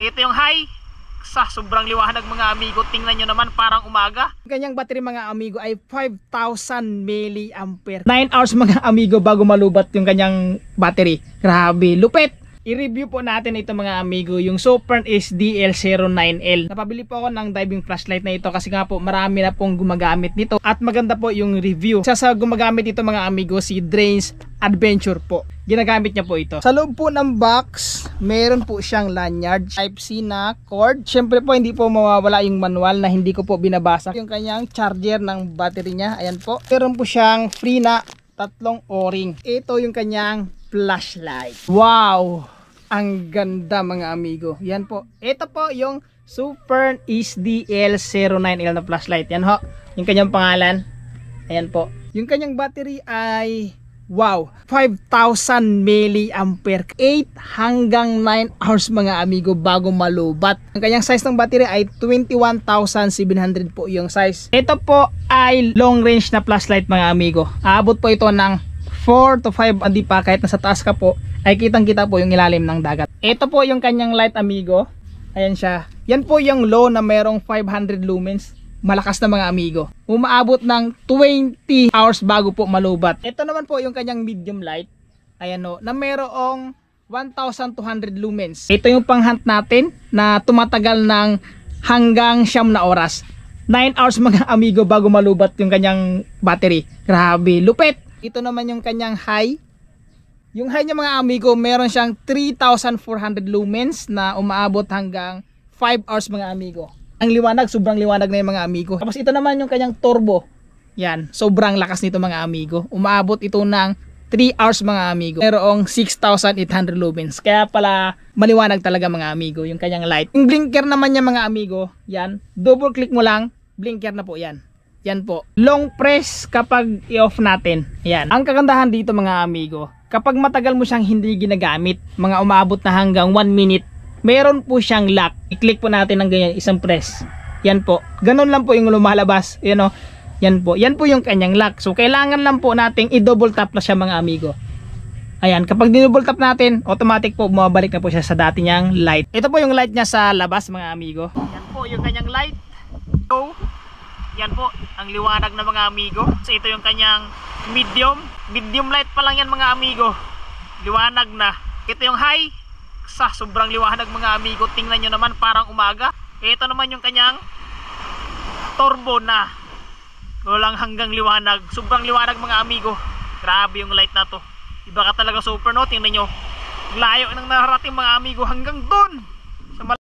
Ito yung high. Sobrang liwanag mga amigo. Tingnan nyo naman, parang umaga. Kanyang battery mga amigo ay 5,000 mAh. 9 hours mga amigo bago malubat yung kanyang battery. Grabe, lupit! I-review po natin ito mga amigo, yung Supern SDL09L. Napabili po ako ng diving flashlight na ito kasi nga po marami na pong gumagamit nito. At maganda po yung review. Isa sa gumagamit ito mga amigo, si Drains Adventure po. Ginagamit niya po ito. Sa loob po ng box, meron po siyang lanyard, Type-C na cord. Siyempre po hindi po mawawala yung manual na hindi ko po binabasa. Yung kanyang charger ng battery niya, ayan po. Meron po siyang free na 3 o-ring. Ito yung kanyang flashlight. Wow! Ang ganda mga amigo. Yan po. Ito po yung Supern SDL09L na flashlight. Yan ho. Yung kanyang pangalan. Ayan po. Yung kanyang battery ay wow, 5,000 mAh. 8 hanggang 9 hours mga amigo bago malubat. Ang kanyang size ng battery ay 21,700 po yung size. Ito po ay long range na flashlight mga amigo. Aabot po ito ng 4 to 5, hindi pa, kahit nasa taas ka po ay kitang kita po yung ilalim ng dagat. Ito po yung kanyang light amigo. Ayan siya. Yan po yung low na merong 500 lumens. Malakas na mga amigo. Umaabot ng 20 hours bago po malubat. Ito naman po yung kanyang medium light. Ayan o, na merong 1,200 lumens. Ito yung pang-hunt natin na tumatagal ng hanggang 9 na oras. 9 hours mga amigo bago malubat yung kanyang battery. Grabe, lupit! Ito naman yung kanyang high. Yung high niya mga amigo, meron siyang 3,400 lumens na umaabot hanggang 5 hours mga amigo. Ang liwanag, sobrang liwanag na yung mga amigo. Tapos ito naman yung kanyang turbo. Yan, sobrang lakas nito mga amigo. Umaabot ito ng 3 hours mga amigo. Merong 6,800 lumens. Kaya pala maliwanag talaga mga amigo yung kanyang light. Yung blinker naman niya mga amigo, yan, double click mo lang, blinker na po yan. Yan po. Long press kapag i-off natin. Yan. Ang kagandahan dito mga amigo, kapag matagal mo siyang hindi ginagamit, mga umaabot na hanggang 1 minute, meron po siyang lock. I-click po natin ng ganyan, isang press. Yan po. Ganun lang po yung lumalabas. Yan o. Yan po. Yan po yung kanyang lock. So, kailangan lang po nating i-double tap na siya mga amigo. Ayan. Kapag dinouble tap natin, automatic po bumabalik na po siya sa dati niyang light. Ito po yung light niya sa labas mga amigo. Yan po yung kanyang light. So, yan po, ang liwanag na mga amigo. So ito yung kanyang medium light pa lang yan mga amigo. Liwanag na. Ito yung high. Sobrang liwanag mga amigo. Tingnan nyo naman, parang umaga. Ito naman yung kanyang turbo na walang hanggang liwanag. Sobrang liwanag mga amigo. Grabe yung light na to. Iba ka talaga super no. Tingnan nyo, layo nang narating mga amigo hanggang dun.